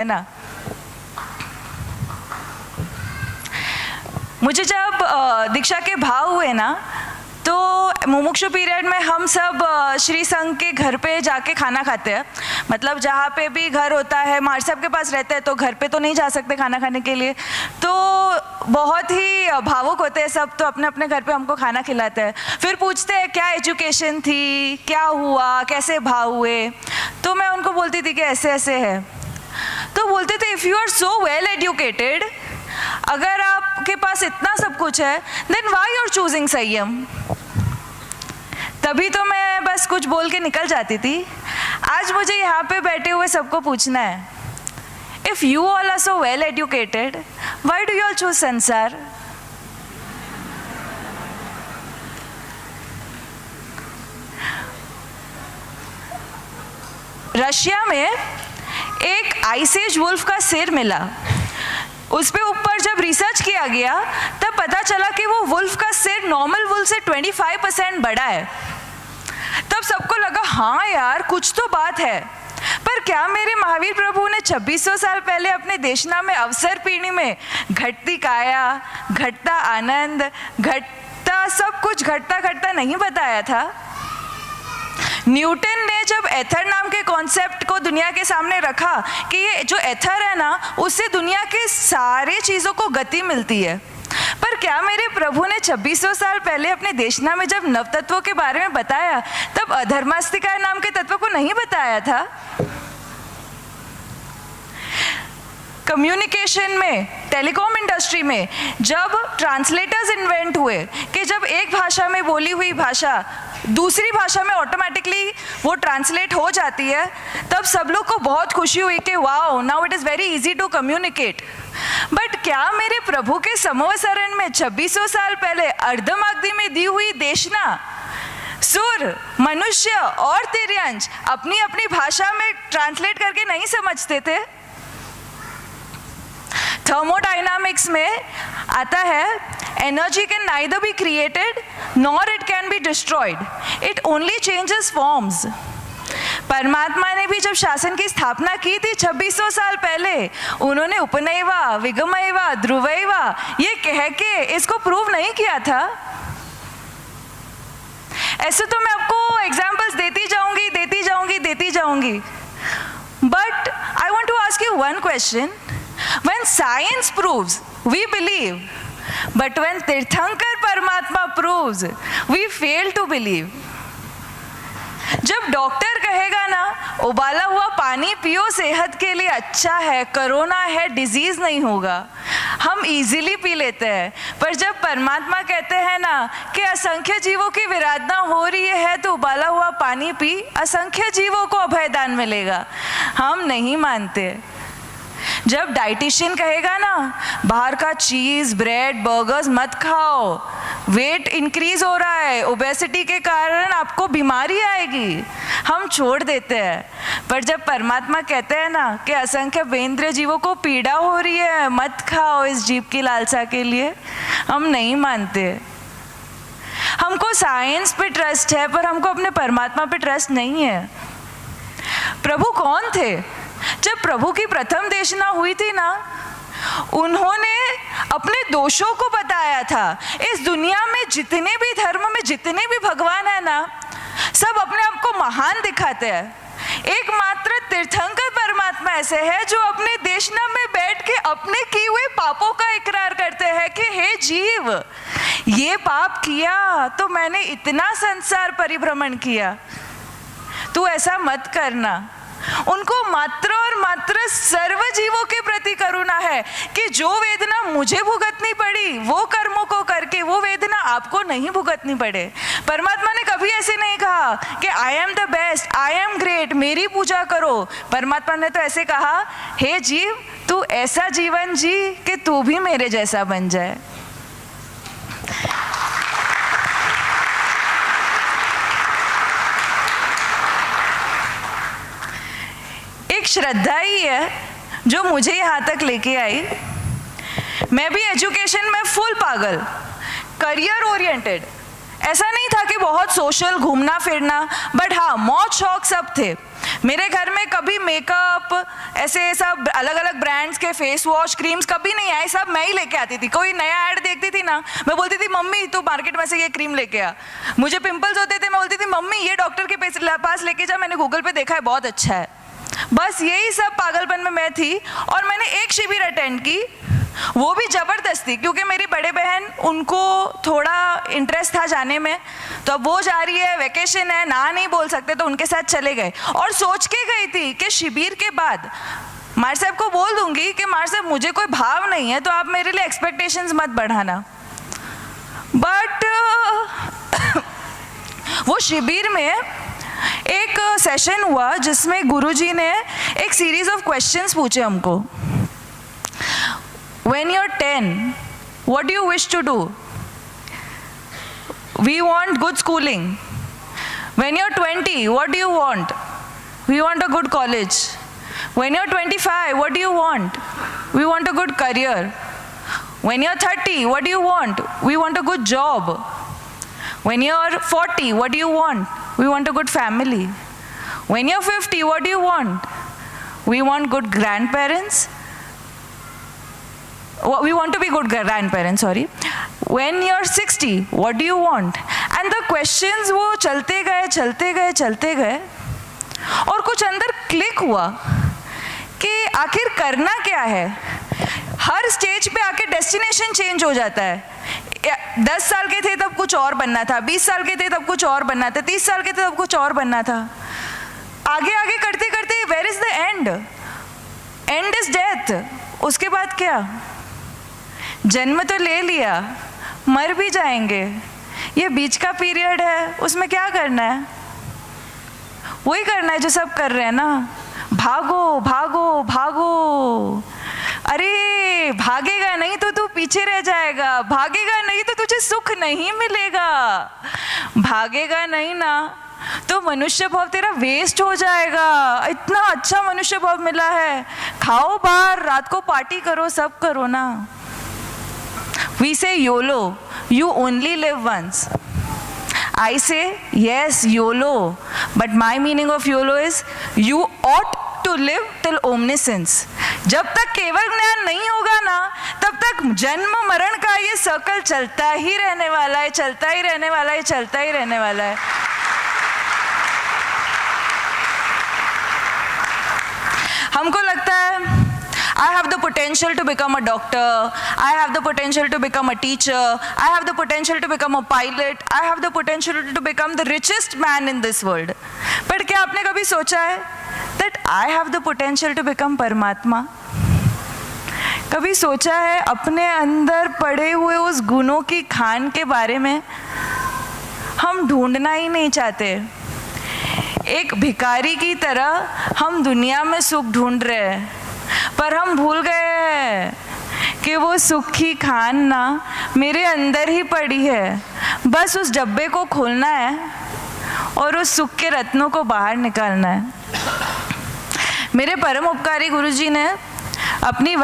है ना। मुझे जब दीक्षा के भाव हुए ना, तो मुमुक्षु पीरियड में हम सब श्री संघ के घर पे जाके खाना खाते हैं। मतलब जहाँ पे भी घर होता है, मार साहब के पास रहते हैं तो घर पे तो नहीं जा सकते खाना खाने के लिए, तो बहुत ही भावुक होते हैं सब, तो अपने अपने घर पे हमको खाना खिलाते हैं। फिर पूछते हैं क्या एजुकेशन थी, क्या हुआ, कैसे भाव हुए। तो मैं उनको बोलती थी कि ऐसे ऐसे है। तो बोलते थे if you are so well educated, अगर आपके पास इतना सब कुछ है, then why you are choosing संयम। तभी तो मैं बस कुछ बोल के निकल जाती थी। आज मुझे यहाँ पे बैठे हुए सबको पूछना है, if you all are so well educated, why do you all choose संसार। रशिया में एक आइस-एज वुल्फ का सिर मिला। उस पे ऊपर जब रिसर्च किया गया तब पता चला कि वो वुल्फ का सिर नॉर्मल वुल्फ से 25% बड़ा है। तब सबको लगा हाँ यार कुछ तो बात है। पर क्या मेरे महावीर प्रभु ने 2600 साल पहले अपने देशना में अवसर पीढ़ी में घटती काया, घटता आनंद, घटता सब कुछ घटता घटता नहीं बताया था। न्यूटन ने जब एथर नाम के कॉन्सेप्ट को दुनिया के सामने रखा कि ये जो एथर है ना, उससे दुनिया के सारे चीज़ों को गति मिलती है। पर क्या मेरे प्रभु ने 2600 साल पहले अपने देशना में जब नवतत्वों के बारे में बताया तब अधर्मास्तिका नाम के तत्व को नहीं बताया था। कम्युनिकेशन में, टेलीकॉम इंडस्ट्री में जब ट्रांसलेटर्स इन्वेंट हुए कि जब एक भाषा में बोली हुई भाषा दूसरी भाषा में ऑटोमेटिकली वो ट्रांसलेट हो जाती है, तब सब लोग को बहुत खुशी हुई कि wow now it is very easy to communicate. But क्या मेरे प्रभु के समवसरण में 2600 साल पहले अर्धमागधी में दी हुई देशना सुर, मनुष्य और तिर्यंश अपनी अपनी भाषा में ट्रांसलेट करके नहीं समझते थे। थर्मोडायनामिक्स में आता है energy can neither be created nor it can be destroyed, it only changes forms. परमात्मा ने भी जब शासन की स्थापना की थी 2600 साल पहले, उन्होंने उपनयवा, विगमयवा, ध्रुवयवा ये कह के इसको प्रूव नहीं किया था। ऐसे तो मैं आपको एग्जाम्पल्स देती जाऊंगी, but I want to ask you one question. When science proves, we believe, but when तीर्थंकर परमात्मा proves, we fail to believe. जब डॉक्टर कहेगा ना उबाला हुआ पानी पियो सेहत के लिए अच्छा है, कोरोना है, डिजीज नहीं होगा, हम इजीली पी लेते हैं। पर जब परमात्मा कहते हैं ना कि असंख्य जीवों की विराधना हो रही है तो उबाला हुआ पानी पी, असंख्य जीवों को अभयदान मिलेगा, हम नहीं मानते। जब डाइटिशियन कहेगा ना बाहर का चीज़, ब्रेड, बर्गर्स मत खाओ, वेट इंक्रीज हो रहा है, ओबेसिटी के कारण आपको बीमारी आएगी, हम छोड़ देते हैं। पर जब परमात्मा कहते हैं ना कि असंख्य बेंद्रिय जीवों को पीड़ा हो रही है, मत खाओ इस जीव की लालसा के लिए, हम नहीं मानते। हमको साइंस पे ट्रस्ट है पर हमको अपने परमात्मा पे ट्रस्ट नहीं है। प्रभु कौन थे? जब प्रभु की प्रथम देशना हुई थी ना, उन्होंने अपने दोषों को बताया था। इस दुनिया में जितने भी धर्म में जितने भी भगवान है ना, सब अपने आप को महान दिखाते हैं। एकमात्र तीर्थंकर परमात्मा ऐसे है जो अपने देशना में बैठ के अपने किए हुए पापों का इकरार करते हैं कि हे जीव, ये पाप किया तो मैंने इतना संसार परिभ्रमण किया, तू ऐसा मत करना। उनको मात्र और मात्र सर्व जीवों के प्रति करुणा है कि जो वेदना मुझे भुगतनी पड़ी वो कर्मों को करके वो वेदना आपको नहीं भुगतनी पड़े। परमात्मा ने कभी ऐसे नहीं कहा कि I am the best, I am great, मेरी पूजा करो। परमात्मा ने तो ऐसे कहा, हे जीव तू ऐसा जीवन जी कि तू भी मेरे जैसा बन जाए। एक श्रद्धा ही है जो मुझे यहाँ तक लेके आई। मैं भी एजुकेशन में फुल पागल, करियर ओरिएंटेड, ऐसा नहीं था कि बहुत सोशल, घूमना फिरना, बट हाँ मौज शौक सब थे। मेरे घर में कभी मेकअप, ऐसे सब अलग अलग ब्रांड्स के फेस वॉश, क्रीम्स कभी नहीं आए, सब मैं ही लेके आती थी। कोई नया ऐड देखती थी ना, मैं बोलती थी मम्मी तू मार्केट में से ये क्रीम लेके आ। मुझे पिंपल्स होते थे, मैं बोलती थी मम्मी ये डॉक्टर के पास लेके जा, मैंने गूगल पे देखा है बहुत अच्छा है। बस यही सब पागलपन में मैं थी। और मैंने एक शिविर अटेंड की, वो भी ज़बरदस्ती, क्योंकि मेरी बड़े बहन, उनको थोड़ा इंटरेस्ट था जाने में, तो अब वो जा रही है, वेकेशन है, ना नहीं बोल सकते, तो उनके साथ चले गए। और सोच के गई थी कि शिविर के बाद मार साहब को बोल दूंगी कि मार साहब मुझे कोई भाव नहीं है, तो आप मेरे लिए एक्सपेक्टेशंस मत बढ़ाना। बट वो शिविर में एक सेशन हुआ जिसमें गुरुजी ने एक सीरीज ऑफ क्वेश्चंस पूछे हमको। When you're 10, what do you wish to do? We want good schooling. When you're 20, what do you want? We want a good college. When you're 25, what do you want? We want a good career. When you're 30, what do you want? We want a good job. When you're 40, what do you want? We want a good family. When you're 50, what do you want? We want good grandparents. We want to be good grandparents, sorry. When you're 60, what do you want? And the questions वो चलते गए, और कुछ अंदर click हुआ कि आखिर करना क्या है। हर स्टेज पे आके डेस्टिनेशन चेंज हो जाता है। 10 साल के थे तब कुछ और बनना था, 20 साल के थे तब कुछ और बनना था, 30 साल के थे तब कुछ और बनना था। आगे आगे करते करते where is the end? End is death. उसके बाद क्या? जन्म तो ले लिया, मर भी जाएंगे, ये बीच का पीरियड है, उसमें क्या करना है? वही करना है जो सब कर रहे हैं ना, भागो भागो भागो। अरे भागेगा नहीं तो तू पीछे रह जाएगा, भागेगा नहीं तो तुझे सुख नहीं मिलेगा, भागेगा नहीं ना तो मनुष्य भाव तेरा वेस्ट हो जाएगा। इतना अच्छा मनुष्य भाव मिला है, खाओ बाहर, रात को पार्टी करो, सब करो ना। We say YOLO, you only live once. I say yes, YOLO, but my meaning of YOLO is you ought to live till omniscience. जब तक केवल ज्ञान नहीं होगा ना, तब तक जन्म मरण का ये सर्कल चलता ही रहने वाला है, चलता ही रहने वाला है, चलता ही रहने वाला है। हमको लगता है I have the potential to become a doctor, I have the potential to become a teacher, I have the potential to become a pilot, I have the potential to become the richest man in this world. पर क्या आपने कभी सोचा है that I have the potential to become परमात्मा? कभी सोचा है अपने अंदर पड़े हुए उस गुणों की खान के बारे में? हम ढूंढना ही नहीं चाहते। एक भिखारी की तरह हम दुनिया में सुख ढूंढ रहे हैं, पर हम भूल गए हैं कि वो सुख की खान ना मेरे अंदर ही पड़ी है। बस उस डब्बे को खोलना है और उस सुख के रत्नों को बाहर निकालना है। मेरे परम उपकारी गुरुजी ने अपनी